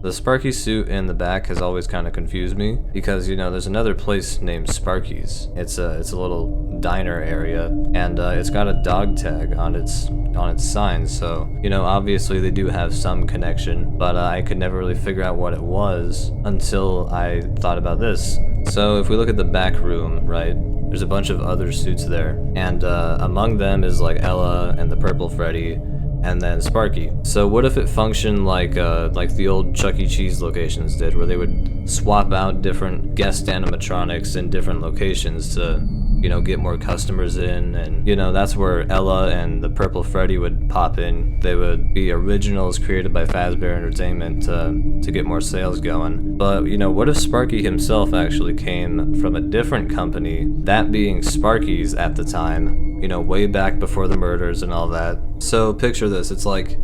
The Sparky suit in the back has always kind of confused me because, you know, there's another place named Sparky's. It's a little diner area, and it's got a dog tag on its sign, so, you know, obviously they do have some connection, but I could never really figure out what it was until I thought about this. So if we look at the back room, right, there's a bunch of other suits there, and among them is like Ella and the Purple Freddy, and then Sparky. So what if it functioned like the old Chuck E. Cheese locations did, where they would swap out different guest animatronics in different locations to, you know, get more customers in, and, you know, that's where Ella and the Purple Freddy would pop in. They would be originals created by Fazbear Entertainment to get more sales going. But, you know, what if Sparky himself actually came from a different company, that being Sparky's at the time, you know, way back before the murders and all that. So picture this, it's like,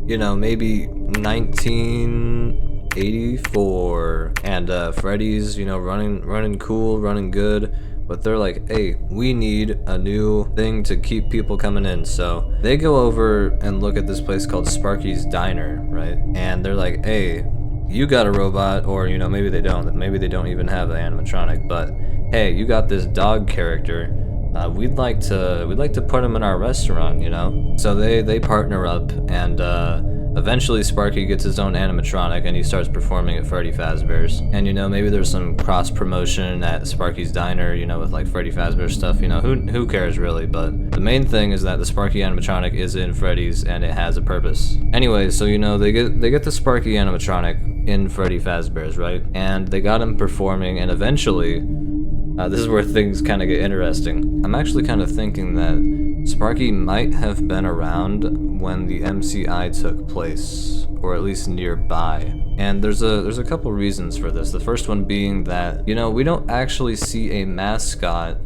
you know, maybe 1984, and Freddy's, you know, running cool, running good. But they're like, hey, we need a new thing to keep people coming in. So they go over and look at this place called Sparky's Diner, right? And they're like, hey, you got a robot, or, you know, maybe they don't. Maybe they don't even have an animatronic. But hey, you got this dog character. We'd like to put him in our restaurant, you know? So they partner up, and eventually Sparky gets his own animatronic and he starts performing at Freddy Fazbear's. And, you know, maybe there's some cross promotion at Sparky's Diner, you know, with like Freddy Fazbear stuff, you know, who cares really? But the main thing is that the Sparky animatronic is in Freddy's and it has a purpose. Anyway, so, you know, they get the Sparky animatronic in Freddy Fazbear's, right? And they got him performing, and eventually, this is where things kind of get interesting. I'm actually kind of thinking that Sparky might have been around when the MCI took place, or at least nearby. And there's a couple reasons for this. The first one being that, you know, we don't actually see a mascot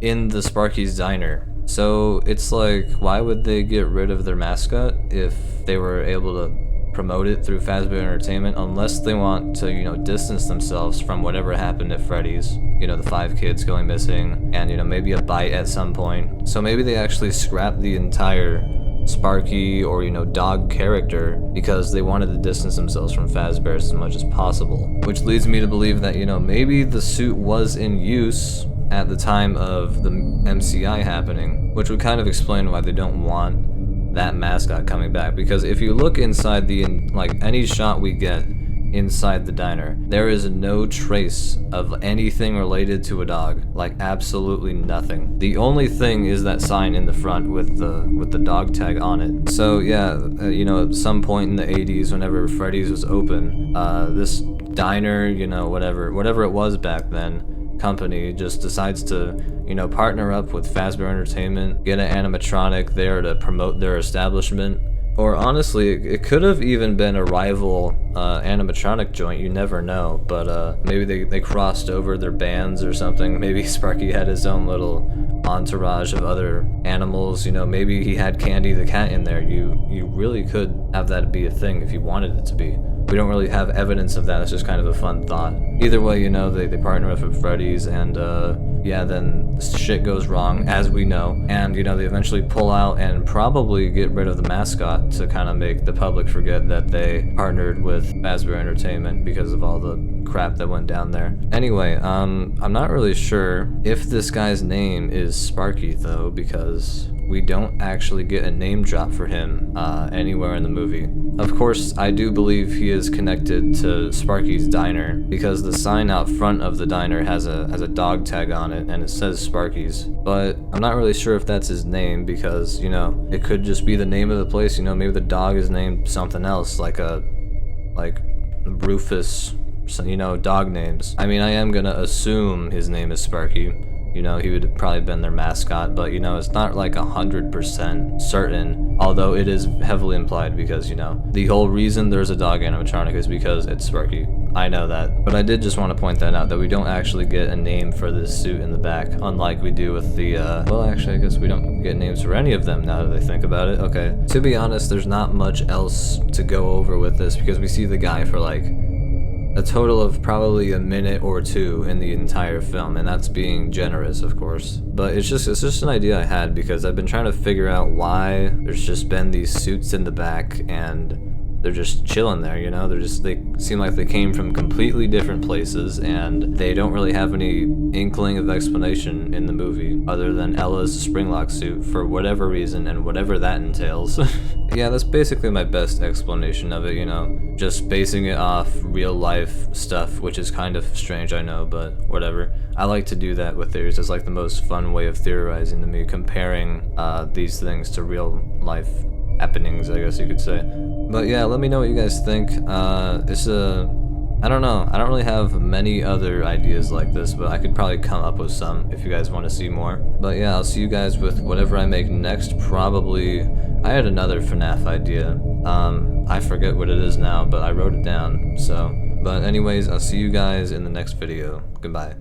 in the Sparky's Diner. So it's like, why would they get rid of their mascot if they were able to promote it through Fazbear Entertainment, unless they want to, you know, distance themselves from whatever happened at Freddy's. You know, the 5 kids going missing, and, you know, maybe a bite at some point. So maybe they actually scrapped the entire Sparky or, you know, dog character because they wanted to distance themselves from Fazbear as much as possible. Which leads me to believe that, you know, maybe the suit was in use at the time of the MCI happening, which would kind of explain why they don't want that mascot coming back. Because if you look inside like any shot we get inside the diner, there is no trace of anything related to a dog. Like, absolutely nothing. The only thing is that sign in the front with the dog tag on it. So yeah, you know, at some point in the 80s, whenever Freddy's was open, this diner, you know, whatever it was back then, company just decides to, you know, partner up with Fazbear Entertainment, get an animatronic there to promote their establishment. Or honestly, it could have even been a rival animatronic joint, you never know. But maybe they crossed over their bands or something. Maybe Sparky had his own little entourage of other animals, you know, maybe he had Candy the cat in there. You really could have that be a thing if you wanted it to be. We don't really have evidence of that, it's just kind of a fun thought. Either way, you know, they partner up with Freddy's, and yeah, then shit goes wrong, as we know, and, you know, they eventually pull out and probably get rid of the mascot to kind of make the public forget that they partnered with Fazbear Entertainment because of all the crap that went down there. Anyway, I'm not really sure if this guy's name is Sparky, though, because we don't actually get a name drop for him anywhere in the movie. Of course, I do believe he is connected to Sparky's Diner because the sign out front of the diner has a dog tag on it and it says Sparky's. But I'm not really sure if that's his name because, you know, it could just be the name of the place. You know, maybe the dog is named something else, like Rufus, you know, dog names. I mean, I am gonna assume his name is Sparky. You know, he would have probably been their mascot, but, you know, it's not like 100% certain, although it is heavily implied because, you know, the whole reason there's a dog animatronic is because it's Sparky. I know that. But I did just want to point that out, that we don't actually get a name for this suit in the back, unlike we do with the, well, actually, I guess we don't get names for any of them now that I think about it. Okay. To be honest, there's not much else to go over with this because we see the guy for, like, a total of probably a minute or two in the entire film, and that's being generous, of course. But it's just an idea I had because I've been trying to figure out why there's just been these suits in the back, and they're just chilling there, you know? They seem like they came from completely different places, and they don't really have any inkling of explanation in the movie, other than Ella's springlock suit for whatever reason, and whatever that entails. Yeah, that's basically my best explanation of it, you know? Just basing it off real life stuff, which is kind of strange, I know, but whatever. I like to do that with theories. It's like the most fun way of theorizing to me, comparing these things to real life happenings, I guess you could say. But yeah, let me know what you guys think. I don't know. I don't really have many other ideas like this, but I could probably come up with some if you guys want to see more. But yeah, I'll see you guys with whatever I make next. Probably, I had another FNAF idea. I forget what it is now, but I wrote it down, so. But anyways, I'll see you guys in the next video. Goodbye.